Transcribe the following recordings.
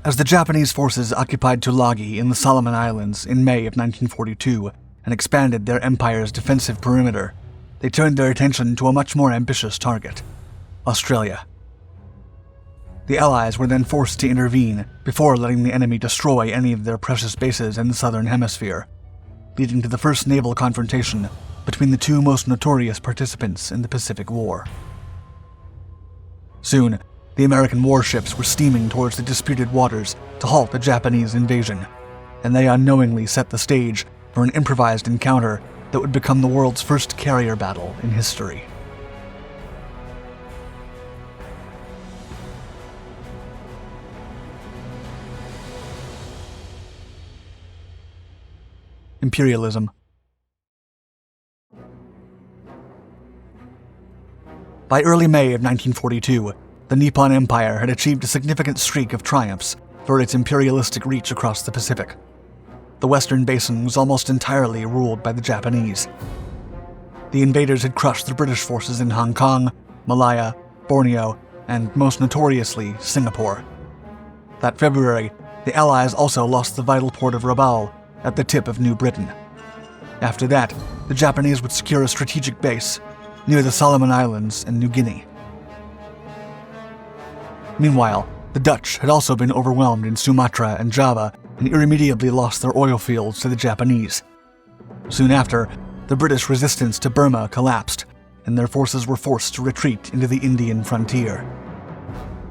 As the Japanese forces occupied Tulagi in the Solomon Islands in May of 1942 and expanded their empire's defensive perimeter, they turned their attention to a much more ambitious target: Australia. The Allies were then forced to intervene before letting the enemy destroy any of their precious bases in the Southern Hemisphere, leading to the first naval confrontation between the two most notorious participants in the Pacific War. Soon, the American warships were steaming towards the disputed waters to halt the Japanese invasion, and they unknowingly set the stage for an improvised encounter that would become the world's first carrier battle in history. Imperialism. By early May of 1942, the Nippon Empire had achieved a significant streak of triumphs for its imperialistic reach across the Pacific. The Western Basin was almost entirely ruled by the Japanese. The invaders had crushed the British forces in Hong Kong, Malaya, Borneo, and most notoriously, Singapore. That February, the Allies also lost the vital port of Rabaul at the tip of New Britain. After that, the Japanese would secure a strategic base near the Solomon Islands and New Guinea. Meanwhile, the Dutch had also been overwhelmed in Sumatra and Java and irremediably lost their oil fields to the Japanese. Soon after, the British resistance to Burma collapsed, and their forces were forced to retreat into the Indian frontier.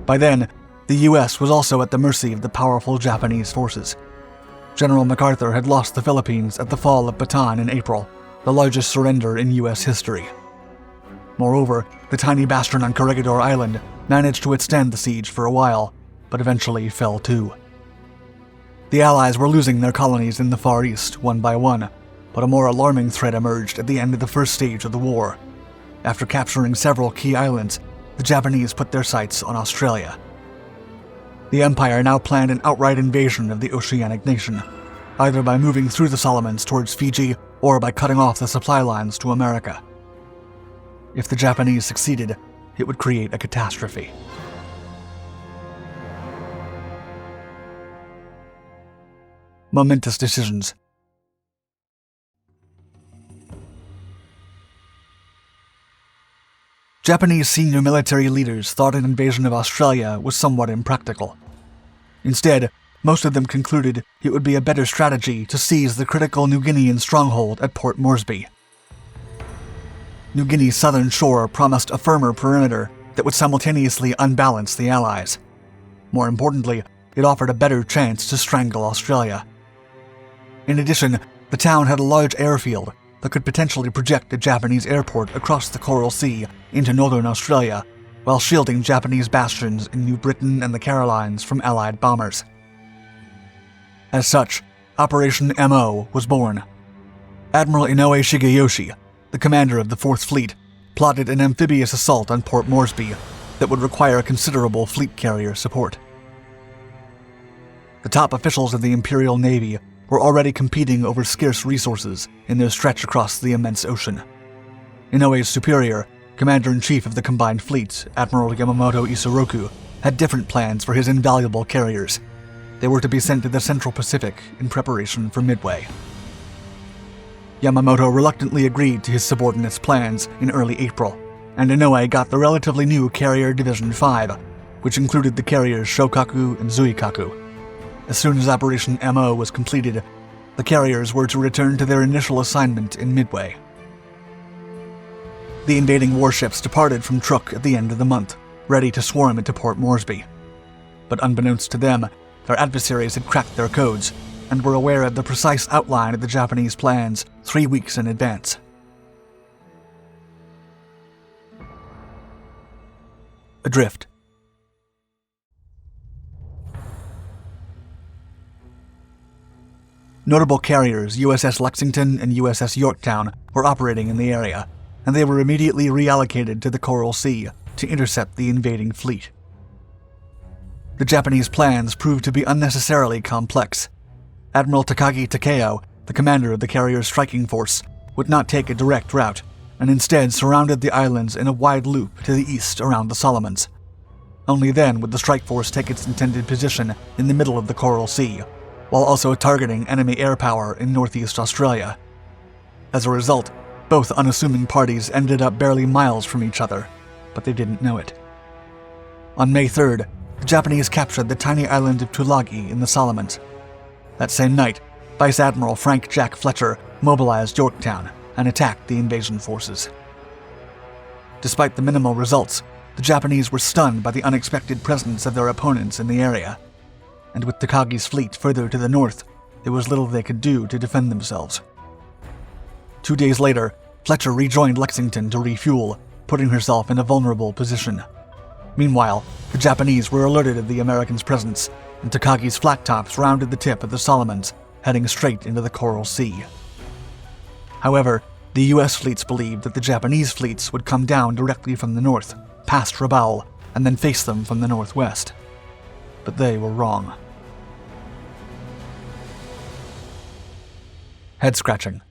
By then, the US was also at the mercy of the powerful Japanese forces. General MacArthur had lost the Philippines at the fall of Bataan in April, the largest surrender in US history. Moreover, the tiny bastion on Corregidor Island managed to withstand the siege for a while, but eventually fell too. The Allies were losing their colonies in the Far East one by one, but a more alarming threat emerged at the end of the first stage of the war. After capturing several key islands, the Japanese put their sights on Australia. The Empire now planned an outright invasion of the oceanic nation, either by moving through the Solomons towards Fiji or by cutting off the supply lines to America. If the Japanese succeeded, it would create a catastrophe. Momentous decisions. Japanese senior military leaders thought an invasion of Australia was somewhat impractical. Instead, most of them concluded it would be a better strategy to seize the critical New Guinean stronghold at Port Moresby. New Guinea's southern shore promised a firmer perimeter that would simultaneously unbalance the Allies. More importantly, it offered a better chance to strangle Australia. In addition, the town had a large airfield that could potentially project a Japanese airport across the Coral Sea into northern Australia, while shielding Japanese bastions in New Britain and the Carolines from Allied bombers. As such, Operation MO was born. Admiral Inoue Shigeyoshi, the commander of the Fourth Fleet, plotted an amphibious assault on Port Moresby that would require considerable fleet carrier support. The top officials of the Imperial Navy were already competing over scarce resources in their stretch across the immense ocean. Inoue's superior, Commander-in-Chief of the Combined Fleet, Admiral Yamamoto Isoroku, had different plans for his invaluable carriers. They were to be sent to the Central Pacific in preparation for Midway. Yamamoto reluctantly agreed to his subordinates' plans in early April, and Inoue got the relatively new Carrier Division 5, which included the carriers Shokaku and Zuikaku. As soon as Operation MO was completed, the carriers were to return to their initial assignment in Midway. The invading warships departed from Truk at the end of the month, ready to swarm into Port Moresby. But unbeknownst to them, their adversaries had cracked their codes and were aware of the precise outline of the Japanese plans 3 weeks in advance. Adrift. Notable carriers USS Lexington and USS Yorktown were operating in the area, and they were immediately reallocated to the Coral Sea to intercept the invading fleet. The Japanese plans proved to be unnecessarily complex. Admiral Takagi Takeo, the commander of the carrier's striking force, would not take a direct route, and instead surrounded the islands in a wide loop to the east around the Solomons. Only then would the strike force take its intended position in the middle of the Coral Sea, while also targeting enemy air power in northeast Australia. As a result, both unassuming parties ended up barely miles from each other, but they didn't know it. On May 3rd, the Japanese captured the tiny island of Tulagi in the Solomons. That same night, Vice Admiral Frank Jack Fletcher mobilized Yorktown and attacked the invasion forces. Despite the minimal results, the Japanese were stunned by the unexpected presence of their opponents in the area, and with Takagi's fleet further to the north, there was little they could do to defend themselves. 2 days later, Fletcher rejoined Lexington to refuel, putting herself in a vulnerable position. Meanwhile, the Japanese were alerted of the Americans' presence, and Takagi's flat tops rounded the tip of the Solomons, heading straight into the Coral Sea. However, the U.S. fleets believed that the Japanese fleets would come down directly from the north, past Rabaul, and then face them from the northwest. But they were wrong. Head scratching.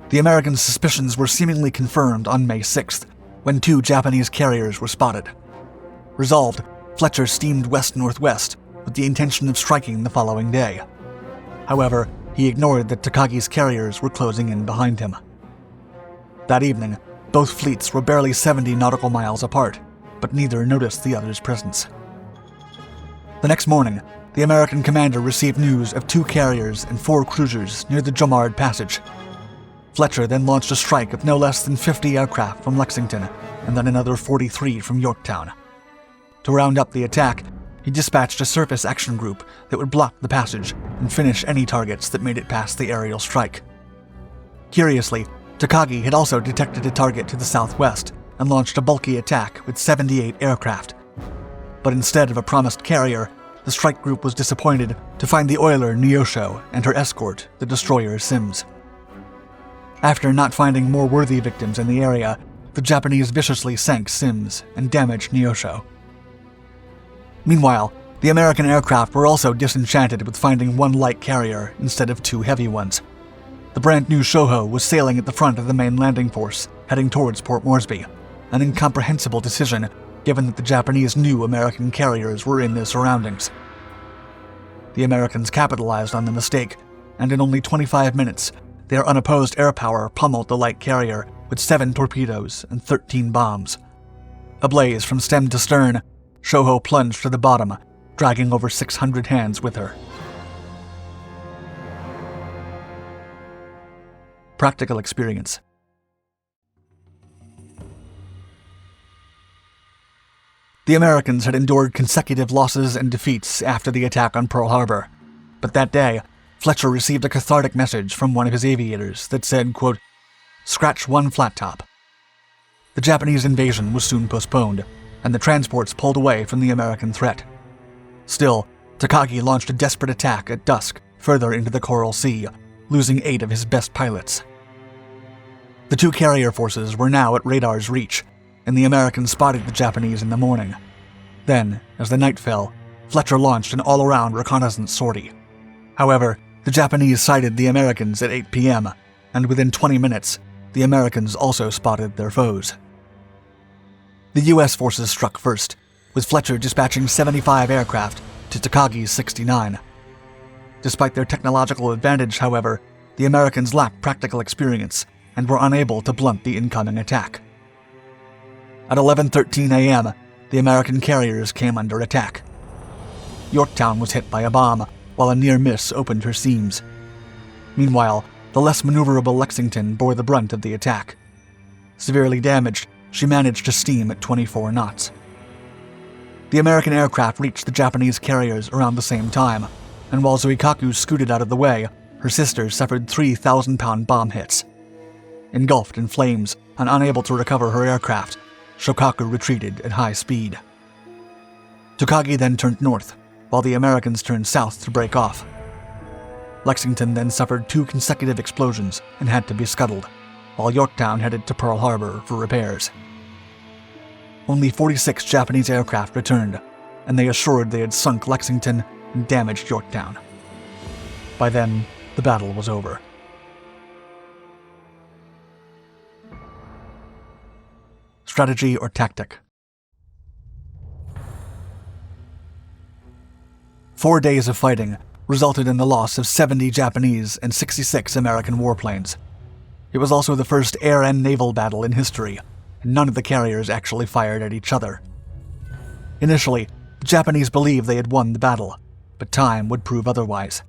The Americans' suspicions were seemingly confirmed on May 6th, when 2 Japanese carriers were spotted. Resolved, Fletcher steamed west-northwest with the intention of striking the following day. However, he ignored that Takagi's carriers were closing in behind him. That evening, both fleets were barely 70 nautical miles apart, but neither noticed the other's presence. The next morning, the American commander received news of 2 carriers and 4 cruisers near the Jomard Passage. Fletcher then launched a strike of no less than 50 aircraft from Lexington, and then another 43 from Yorktown. To round up the attack, he dispatched a surface action group that would block the passage and finish any targets that made it past the aerial strike. Curiously, Takagi had also detected a target to the southwest and launched a bulky attack with 78 aircraft. But instead of a promised carrier, the strike group was disappointed to find the oiler Neosho and her escort, the destroyer Sims. After not finding more worthy victims in the area, the Japanese viciously sank Sims and damaged Neosho. Meanwhile, the American aircraft were also disenchanted with finding 1 light carrier instead of 2 heavy ones. The brand new Shoho was sailing at the front of the main landing force, heading towards Port Moresby, an incomprehensible decision given that the Japanese knew American carriers were in their surroundings. The Americans capitalized on the mistake, and in only 25 minutes, their unopposed air power pummeled the light carrier with 7 torpedoes and 13 bombs. Ablaze from stem to stern, Shoho plunged to the bottom, dragging over 600 hands with her. Practical experience. The Americans had endured consecutive losses and defeats after the attack on Pearl Harbor, but that day, Fletcher received a cathartic message from one of his aviators that said, quote, "Scratch 1 flat top." The Japanese invasion was soon postponed, and the transports pulled away from the American threat. Still, Takagi launched a desperate attack at dusk further into the Coral Sea, losing 8 of his best pilots. The 2 carrier forces were now at radar's reach, and the Americans spotted the Japanese in the morning. Then, as the night fell, Fletcher launched an all-around reconnaissance sortie. However, the Japanese sighted the Americans at 8 p.m., and within 20 minutes, the Americans also spotted their foes. The U.S. forces struck first, with Fletcher dispatching 75 aircraft to Takagi's 69. Despite their technological advantage, however, the Americans lacked practical experience and were unable to blunt the incoming attack. At 11:13 a.m., the American carriers came under attack. Yorktown was hit by a bomb, while a near miss opened her seams. Meanwhile, the less maneuverable Lexington bore the brunt of the attack. Severely damaged, she managed to steam at 24 knots. The American aircraft reached the Japanese carriers around the same time, and while Zuikaku scooted out of the way, her sister suffered 3,000-pound bomb hits. Engulfed in flames and unable to recover her aircraft, Shokaku retreated at high speed. Takagi then turned north, while the Americans turned south to break off. Lexington then suffered 2 consecutive explosions and had to be scuttled, while Yorktown headed to Pearl Harbor for repairs. Only 46 Japanese aircraft returned, and they assured they had sunk Lexington and damaged Yorktown. By then, the battle was over. strategy or tactic. 4 days of fighting resulted in the loss of 70 Japanese and 66 American warplanes. It was also the first air and naval battle in history, and none of the carriers actually fired at each other. Initially, the Japanese believed they had won the battle, but time would prove otherwise.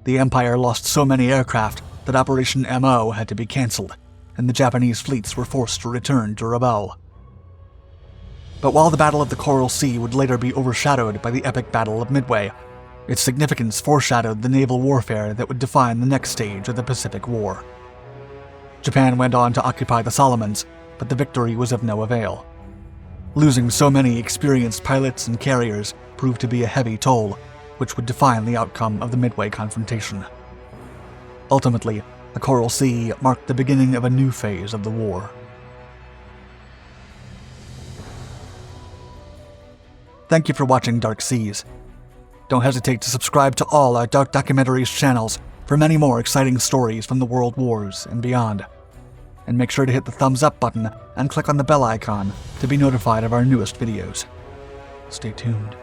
The Empire lost so many aircraft that Operation MO had to be cancelled, and the Japanese fleets were forced to return to Rabaul. But while the Battle of the Coral Sea would later be overshadowed by the epic Battle of Midway, its significance foreshadowed the naval warfare that would define the next stage of the Pacific War. Japan went on to occupy the Solomons, but the victory was of no avail. Losing so many experienced pilots and carriers proved to be a heavy toll, which would define the outcome of the Midway confrontation. Ultimately, the Coral Sea marked the beginning of a new phase of the war. Thank you for watching Dark Seas. Don't hesitate to subscribe to all our Dark Documentaries channels for many more exciting stories from the World Wars and beyond. And make sure to hit the thumbs up button and click on the bell icon to be notified of our newest videos. Stay tuned.